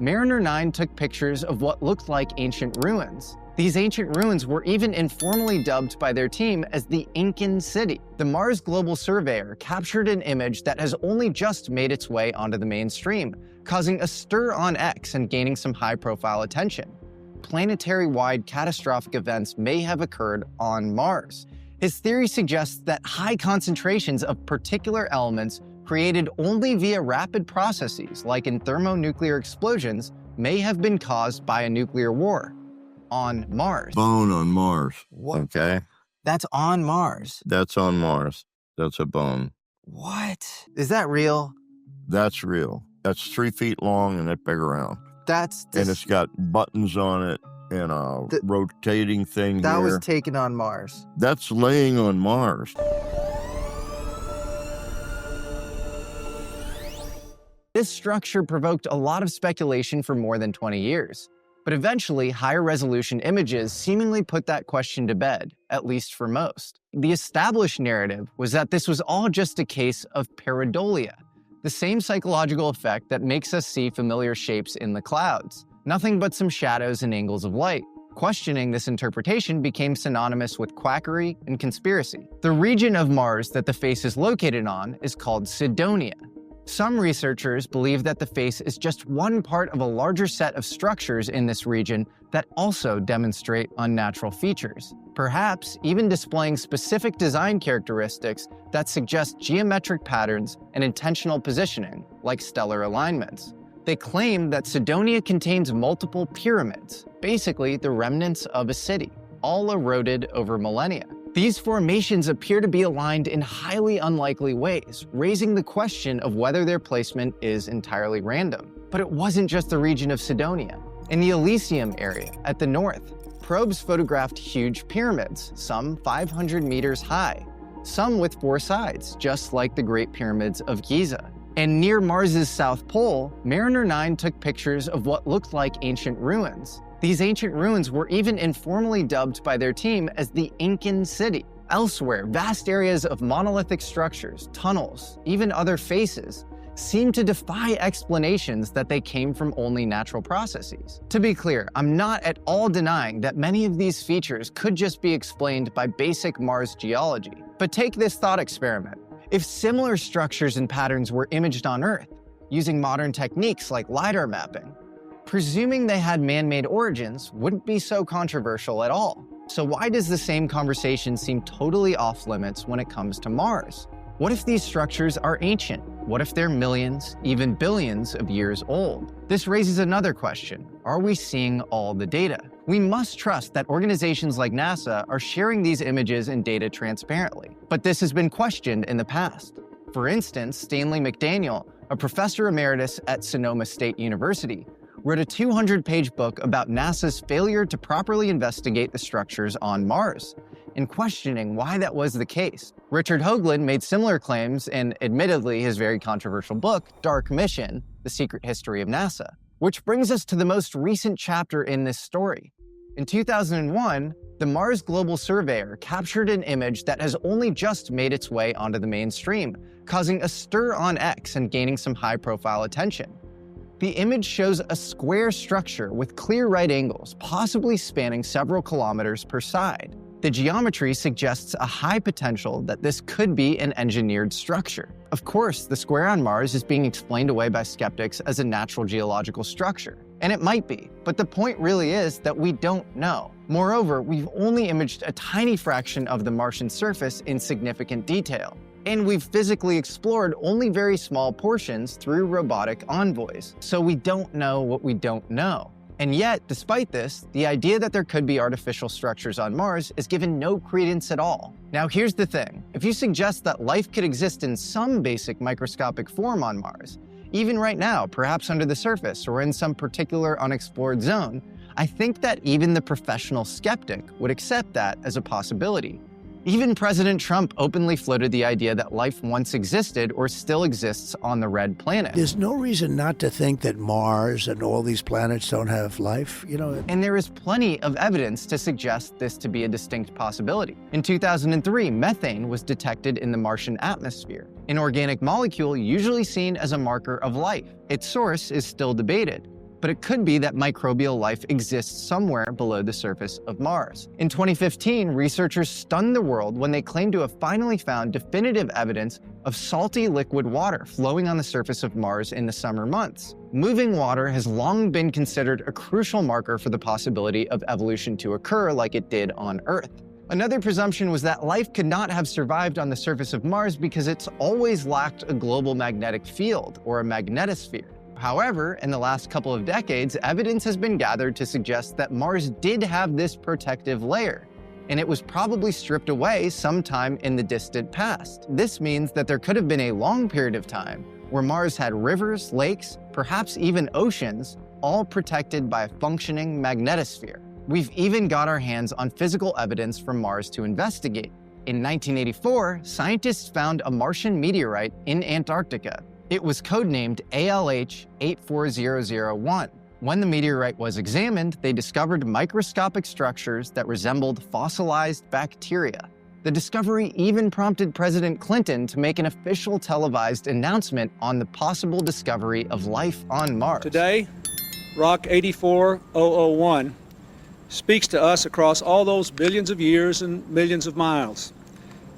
Mariner 9 took pictures of what looked like ancient ruins. These ancient ruins were even informally dubbed by their team as the Incan City. The Mars Global Surveyor captured an image that has only just made its way onto the mainstream, causing a stir on X and gaining some high-profile attention. Planetary-wide catastrophic events may have occurred on Mars. His theory suggests that high concentrations of particular elements created only via rapid processes, like in thermonuclear explosions, may have been caused by a nuclear war on Mars. Bone on Mars. What? Okay. That's on Mars. That's on Mars. That's a bone. What? Is that real? That's real. That's 3 feet long and that big around. And it's got buttons on it and a rotating thing that here. was taken on Mars. That's laying on Mars. This structure provoked a lot of speculation for more than 20 years. But eventually, higher resolution images seemingly put that question to bed, at least for most. The established narrative was that this was all just a case of pareidolia, the same psychological effect that makes us see familiar shapes in the clouds. Nothing but some shadows and angles of light. Questioning this interpretation became synonymous with quackery and conspiracy. The region of Mars that the face is located on is called Cydonia. Some researchers believe that the face is just one part of a larger set of structures in this region that also demonstrate unnatural features, perhaps even displaying specific design characteristics that suggest geometric patterns and intentional positioning, like stellar alignments. They claim that Cydonia contains multiple pyramids, basically the remnants of a city, all eroded over millennia. These formations appear to be aligned in highly unlikely ways, raising the question of whether their placement is entirely random. But it wasn't just the region of Cydonia. In the Elysium area at the north, probes photographed huge pyramids, some 500 meters high, some with 4 sides, just like the Great Pyramids of Giza. And near Mars's south pole, Mariner 9 took pictures of what looked like ancient ruins. These ancient ruins were even informally dubbed by their team as the Incan City. Elsewhere, vast areas of monolithic structures, tunnels, even other faces, seem to defy explanations that they came from only natural processes. To be clear, I'm not at all denying that many of these features could just be explained by basic Mars geology. But take this thought experiment. If similar structures and patterns were imaged on Earth, using modern techniques like LiDAR mapping, presuming they had man-made origins wouldn't be so controversial at all. So why does the same conversation seem totally off-limits when it comes to Mars? What if these structures are ancient? What if they're millions, even billions of years old? This raises another question. Are we seeing all the data? We must trust that organizations like NASA are sharing these images and data transparently. But this has been questioned in the past. For instance, Stanley McDaniel, a professor emeritus at Sonoma State University, wrote a 200-page book about NASA's failure to properly investigate the structures on Mars, and questioning why that was the case. Richard Hoagland made similar claims in, admittedly, his very controversial book, Dark Mission: The Secret History of NASA. Which brings us to the most recent chapter in this story. In 2001, the Mars Global Surveyor captured an image that has only just made its way onto the mainstream, causing a stir on X and gaining some high-profile attention. The image shows a square structure with clear right angles, possibly spanning several kilometers per side. The geometry suggests a high potential that this could be an engineered structure. Of course, the square on Mars is being explained away by skeptics as a natural geological structure. And it might be, but the point really is that we don't know. Moreover, we've only imaged a tiny fraction of the Martian surface in significant detail. And we've physically explored only very small portions through robotic envoys, so we don't know what we don't know. And yet, despite this, the idea that there could be artificial structures on Mars is given no credence at all. Now here's the thing, if you suggest that life could exist in some basic microscopic form on Mars, even right now, perhaps under the surface or in some particular unexplored zone, I think that even the professional skeptic would accept that as a possibility. Even President Trump openly floated the idea that life once existed or still exists on the red planet. There's no reason not to think that Mars and all these planets don't have life, And there is plenty of evidence to suggest this to be a distinct possibility. In 2003, methane was detected in the Martian atmosphere, an organic molecule usually seen as a marker of life. Its source is still debated. but it could be that microbial life exists somewhere below the surface of Mars. In 2015, researchers stunned the world when they claimed to have finally found definitive evidence of salty liquid water flowing on the surface of Mars in the summer months. Moving water has long been considered a crucial marker for the possibility of evolution to occur like it did on Earth. Another presumption was that life could not have survived on the surface of Mars because it's always lacked a global magnetic field, or a magnetosphere. However, in the last couple of decades, evidence has been gathered to suggest that Mars did have this protective layer, and it was probably stripped away sometime in the distant past. This means that there could have been a long period of time where Mars had rivers, lakes, perhaps even oceans, all protected by a functioning magnetosphere. We've even got our hands on physical evidence from Mars to investigate. In 1984, scientists found a Martian meteorite in Antarctica. It was codenamed ALH 84001. When the meteorite was examined, they discovered microscopic structures that resembled fossilized bacteria. The discovery even prompted President Clinton to make an official televised announcement on the possible discovery of life on Mars. Today, Rock 84001 speaks to us across all those billions of years and millions of miles.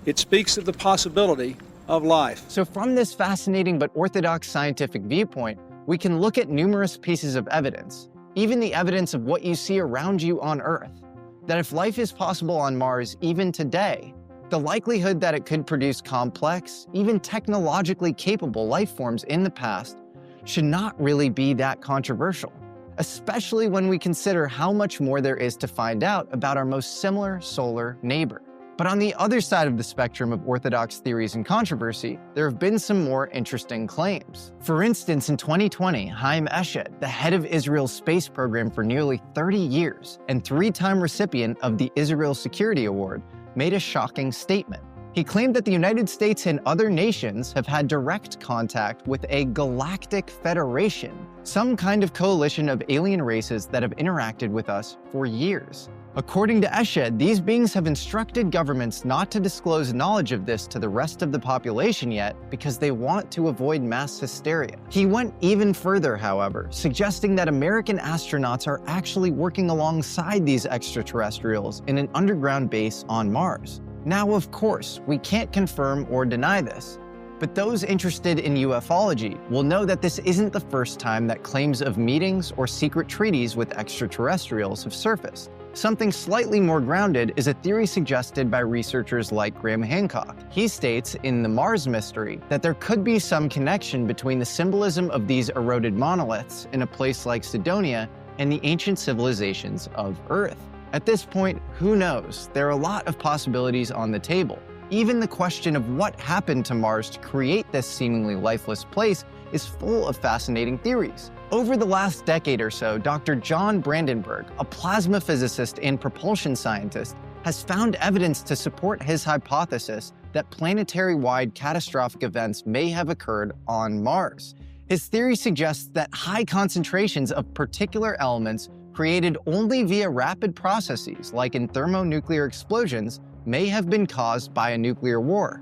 It speaks of the possibility of life. So from this fascinating but orthodox scientific viewpoint, we can look at numerous pieces of evidence, even the evidence of what you see around you on Earth, that if life is possible on Mars even today, the likelihood that it could produce complex, even technologically capable life forms in the past should not really be that controversial, especially when we consider how much more there is to find out about our most similar solar neighbor. But on the other side of the spectrum of orthodox theories and controversy, there have been some more interesting claims. For instance, in 2020, Haim Eshed, the head of Israel's space program for nearly 30 years and three-time recipient of the Israel Security Award, made a shocking statement. He claimed that the United States and other nations have had direct contact with a galactic federation, some kind of coalition of alien races that have interacted with us for years. According to Eshed, these beings have instructed governments not to disclose knowledge of this to the rest of the population yet because they want to avoid mass hysteria. He went even further, however, suggesting that American astronauts are actually working alongside these extraterrestrials in an underground base on Mars. Now, of course, we can't confirm or deny this, but those interested in ufology will know that this isn't the first time that claims of meetings or secret treaties with extraterrestrials have surfaced. Something slightly more grounded is a theory suggested by researchers like Graham Hancock. He states in The Mars Mystery that there could be some connection between the symbolism of these eroded monoliths in a place like Cydonia and the ancient civilizations of Earth. At this point, who knows? There are a lot of possibilities on the table. Even the question of what happened to Mars to create this seemingly lifeless place is full of fascinating theories. Over the last decade or so, Dr. John Brandenburg, a plasma physicist and propulsion scientist, has found evidence to support his hypothesis that planetary-wide catastrophic events may have occurred on Mars. His theory suggests that high concentrations of particular elements created only via rapid processes, like in thermonuclear explosions, may have been caused by a nuclear war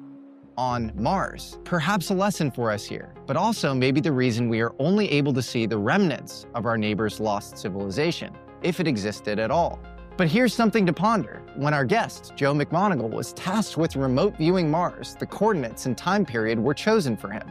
on Mars. Perhaps a lesson for us here, but also maybe the reason we are only able to see the remnants of our neighbor's lost civilization, if it existed at all. But here's something to ponder. When our guest, Joe McMoneagle, was tasked with remote viewing Mars, the coordinates and time period were chosen for him.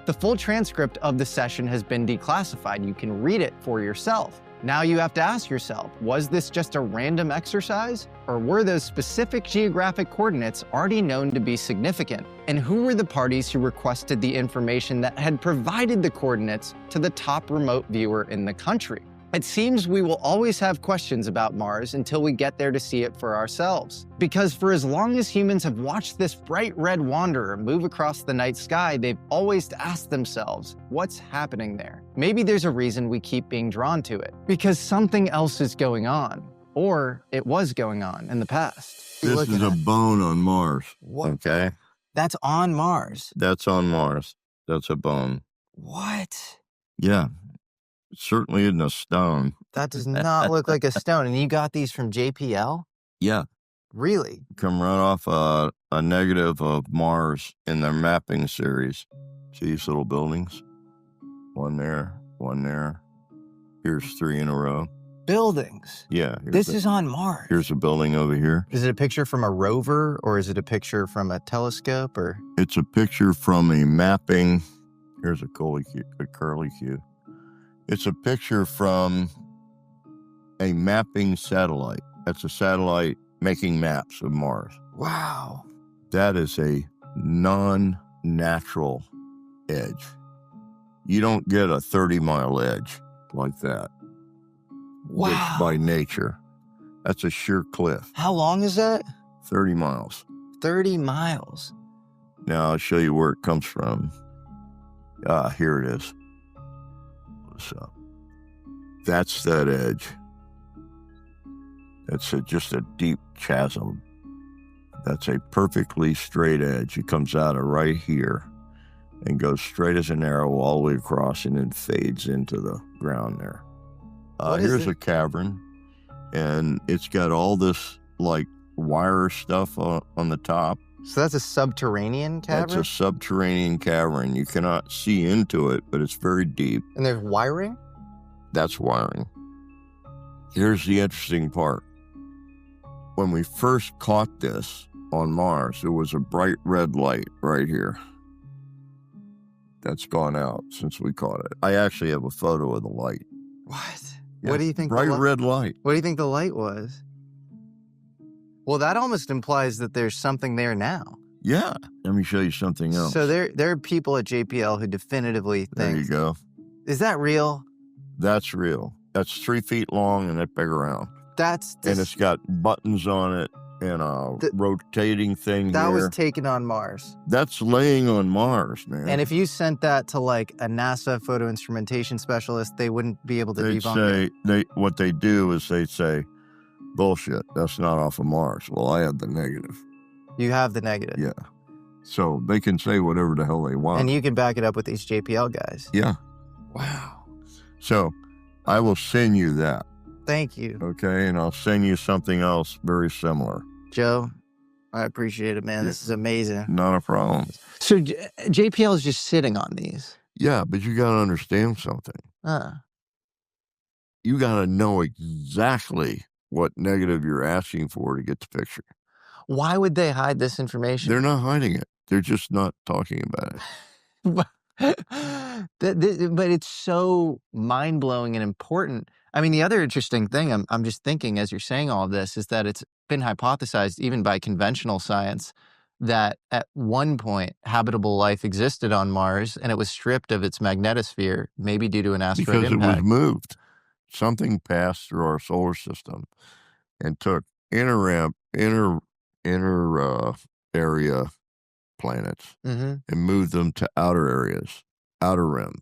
The full transcript of the session has been declassified. You can read it for yourself. Now you have to ask yourself, was this just a random exercise? Or were those specific geographic coordinates already known to be significant? And who were the parties who requested the information that had provided the coordinates to the top remote viewer in the country? It seems we will always have questions about Mars until we get there to see it for ourselves. Because for as long as humans have watched this bright red wanderer move across the night sky, they've always asked themselves, what's happening there? Maybe there's a reason we keep being drawn to it. Because something else is going on. Or it was going on in the past. This is a bone on Mars. What? Okay? That's on Mars. That's on Mars. That's a bone. What? Yeah. It certainly isn't a stone. That does not look like a stone. And you got these from JPL? Yeah. Really? Come right off a negative of Mars in their mapping series. See these little buildings? One there, Here's 3 in a row. Buildings. Yeah. This is on Mars. Here's a building over here. Is it a picture from a rover or is it a picture from a telescope or? It's a picture from a mapping. Here's a curlicue. It's a picture from a mapping satellite. That's a satellite making maps of Mars. Wow. That is a non-natural edge. You don't get a 30-mile edge like that. Wow. Just by nature. That's a sheer cliff. How long is that? 30 miles. 30 miles. Now I'll show you where it comes from. Here it is. So that's that edge. That's just a deep chasm. That's a perfectly straight edge. It comes out of right here and goes straight as an arrow all the way across and then fades into the ground there. Here's a cavern, and it's got all this like wire stuff on the top. So that's a subterranean cavern? That's a subterranean cavern. You cannot see into it, but it's very deep. And there's wiring? That's wiring. Here's the interesting part. When we first caught this on Mars, there was a bright red light right here. That's gone out since we caught it. I actually have a photo of the light. What? Yeah, What do you think? Bright red light. What do you think the light was? Well, that almost implies that there's something there now. Yeah. Let me show you something else. So there are people at JPL who definitively think. There you go. Is that real? That's real. That's 3 feet long and that big around. And it's got buttons on it and a rotating thing that here. was taken on Mars. That's laying on Mars, man. And if you sent that to like a NASA photo instrumentation specialist, they wouldn't be able to debunk it. What they do is they say, bullshit, that's not off of Mars. Well, I have the negative. You have the negative. Yeah. So they can say whatever the hell they want. And you can back it up with these JPL guys. Yeah. Wow. So I will send you that. Thank you. Okay, and I'll send you something else very similar. Joe, I appreciate it, man. Yeah. This is amazing. Not a problem. So JPL is just sitting on these. Yeah, but you got to understand something. You got to know exactly what negative you're asking for to get the picture. Why would they hide this information? They're not hiding it. They're just not talking about it. But it's so mind-blowing and important. I mean, the other interesting thing I'm just thinking as you're saying all of this is that it's been hypothesized even by conventional science that at one point habitable life existed on Mars and it was stripped of its magnetosphere, maybe due to an asteroid because impact. It was moved. Something passed through our solar system and took inner area planets and moved them to outer areas, outer rim.